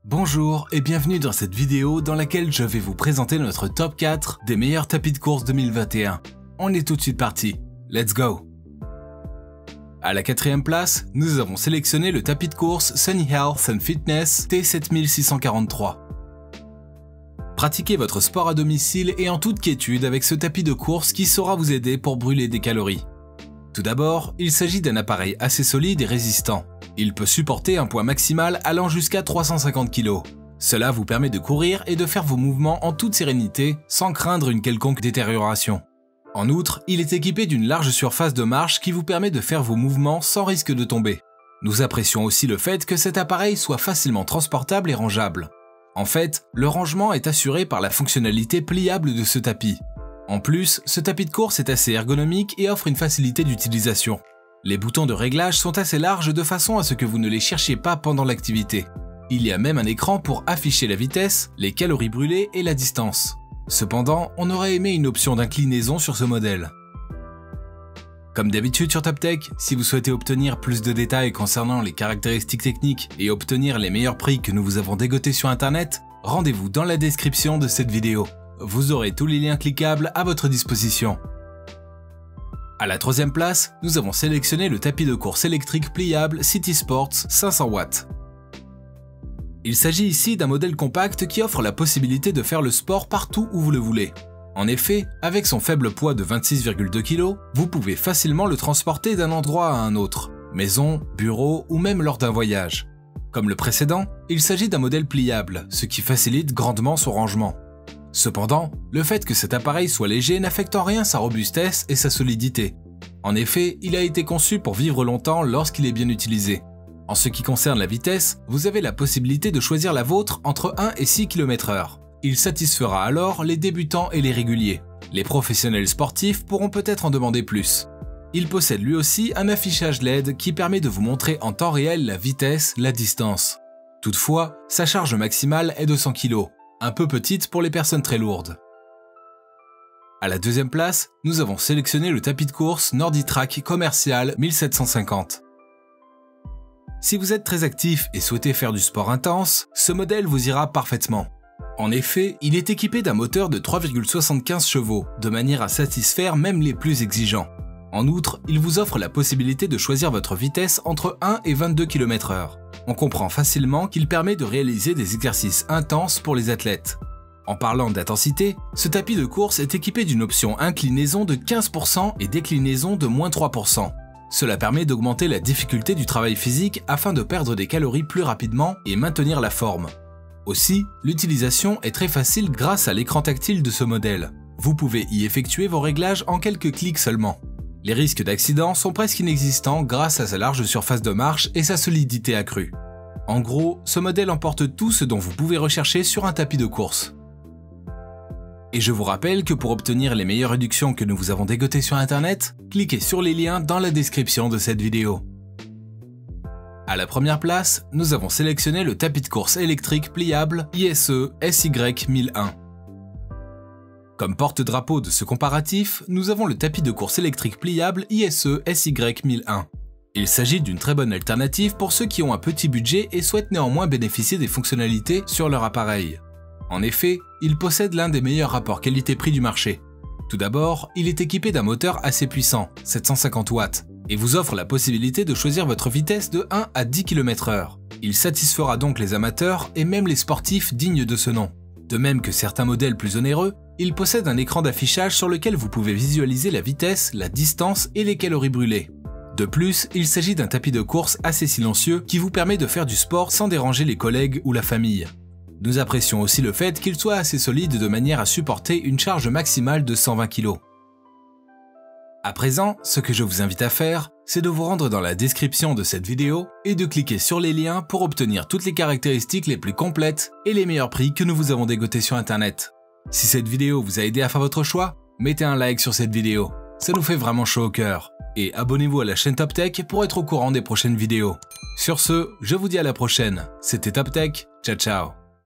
Bonjour et bienvenue dans cette vidéo dans laquelle je vais vous présenter notre top 4 des meilleurs tapis de course 2021. On est tout de suite parti, let's go! À la quatrième place, nous avons sélectionné le tapis de course Sunny Health and Fitness T7643. Pratiquez votre sport à domicile et en toute quiétude avec ce tapis de course qui saura vous aider pour brûler des calories. Tout d'abord, il s'agit d'un appareil assez solide et résistant. Il peut supporter un poids maximal allant jusqu'à 350 kg. Cela vous permet de courir et de faire vos mouvements en toute sérénité sans craindre une quelconque détérioration. En outre, il est équipé d'une large surface de marche qui vous permet de faire vos mouvements sans risque de tomber. Nous apprécions aussi le fait que cet appareil soit facilement transportable et rangeable. En fait, le rangement est assuré par la fonctionnalité pliable de ce tapis. En plus, ce tapis de course est assez ergonomique et offre une facilité d'utilisation. Les boutons de réglage sont assez larges de façon à ce que vous ne les cherchiez pas pendant l'activité. Il y a même un écran pour afficher la vitesse, les calories brûlées et la distance. Cependant, on aurait aimé une option d'inclinaison sur ce modèle. Comme d'habitude sur TopTech, si vous souhaitez obtenir plus de détails concernant les caractéristiques techniques et obtenir les meilleurs prix que nous vous avons dégotés sur internet, rendez-vous dans la description de cette vidéo. Vous aurez tous les liens cliquables à votre disposition. À la troisième place, nous avons sélectionné le tapis de course électrique pliable City Sports 500 watts. Il s'agit ici d'un modèle compact qui offre la possibilité de faire le sport partout où vous le voulez. En effet, avec son faible poids de 26,2 kg, vous pouvez facilement le transporter d'un endroit à un autre, maison, bureau ou même lors d'un voyage. Comme le précédent, il s'agit d'un modèle pliable, ce qui facilite grandement son rangement. Cependant, le fait que cet appareil soit léger n'affecte en rien sa robustesse et sa solidité. En effet, il a été conçu pour vivre longtemps lorsqu'il est bien utilisé. En ce qui concerne la vitesse, vous avez la possibilité de choisir la vôtre entre 1 et 6 km/h. Il satisfera alors les débutants et les réguliers. Les professionnels sportifs pourront peut-être en demander plus. Il possède lui aussi un affichage LED qui permet de vous montrer en temps réel la vitesse, la distance. Toutefois, sa charge maximale est de 100 kg. Un peu petite pour les personnes très lourdes. À la deuxième place, nous avons sélectionné le tapis de course NordiTrack commercial 1750. Si vous êtes très actif et souhaitez faire du sport intense, ce modèle vous ira parfaitement. En effet, il est équipé d'un moteur de 3,75 chevaux, de manière à satisfaire même les plus exigeants. En outre, il vous offre la possibilité de choisir votre vitesse entre 1 et 22 km/h. On comprend facilement qu'il permet de réaliser des exercices intenses pour les athlètes. En parlant d'intensité, ce tapis de course est équipé d'une option inclinaison de 15% et déclinaison de -3%. Cela permet d'augmenter la difficulté du travail physique afin de perdre des calories plus rapidement et maintenir la forme. Aussi, l'utilisation est très facile grâce à l'écran tactile de ce modèle. Vous pouvez y effectuer vos réglages en quelques clics seulement. Les risques d'accident sont presque inexistants grâce à sa large surface de marche et sa solidité accrue. En gros, ce modèle emporte tout ce dont vous pouvez rechercher sur un tapis de course. Et je vous rappelle que pour obtenir les meilleures réductions que nous vous avons dégotées sur internet, cliquez sur les liens dans la description de cette vidéo. À la première place, nous avons sélectionné le tapis de course électrique pliable ISE SY1001. Comme porte-drapeau de ce comparatif, nous avons le tapis de course électrique pliable ISE SY1001. Il s'agit d'une très bonne alternative pour ceux qui ont un petit budget et souhaitent néanmoins bénéficier des fonctionnalités sur leur appareil. En effet, il possède l'un des meilleurs rapports qualité-prix du marché. Tout d'abord, il est équipé d'un moteur assez puissant, 750 watts, et vous offre la possibilité de choisir votre vitesse de 1 à 10 km/h. Il satisfera donc les amateurs et même les sportifs dignes de ce nom. De même que certains modèles plus onéreux, il possède un écran d'affichage sur lequel vous pouvez visualiser la vitesse, la distance et les calories brûlées. De plus, il s'agit d'un tapis de course assez silencieux qui vous permet de faire du sport sans déranger les collègues ou la famille. Nous apprécions aussi le fait qu'il soit assez solide de manière à supporter une charge maximale de 120 kg. À présent, ce que je vous invite à faire, c'est de vous rendre dans la description de cette vidéo et de cliquer sur les liens pour obtenir toutes les caractéristiques les plus complètes et les meilleurs prix que nous vous avons dégotés sur internet. Si cette vidéo vous a aidé à faire votre choix, mettez un like sur cette vidéo, ça nous fait vraiment chaud au cœur. Et abonnez-vous à la chaîne TopTech pour être au courant des prochaines vidéos. Sur ce, je vous dis à la prochaine, c'était TopTech, ciao ciao.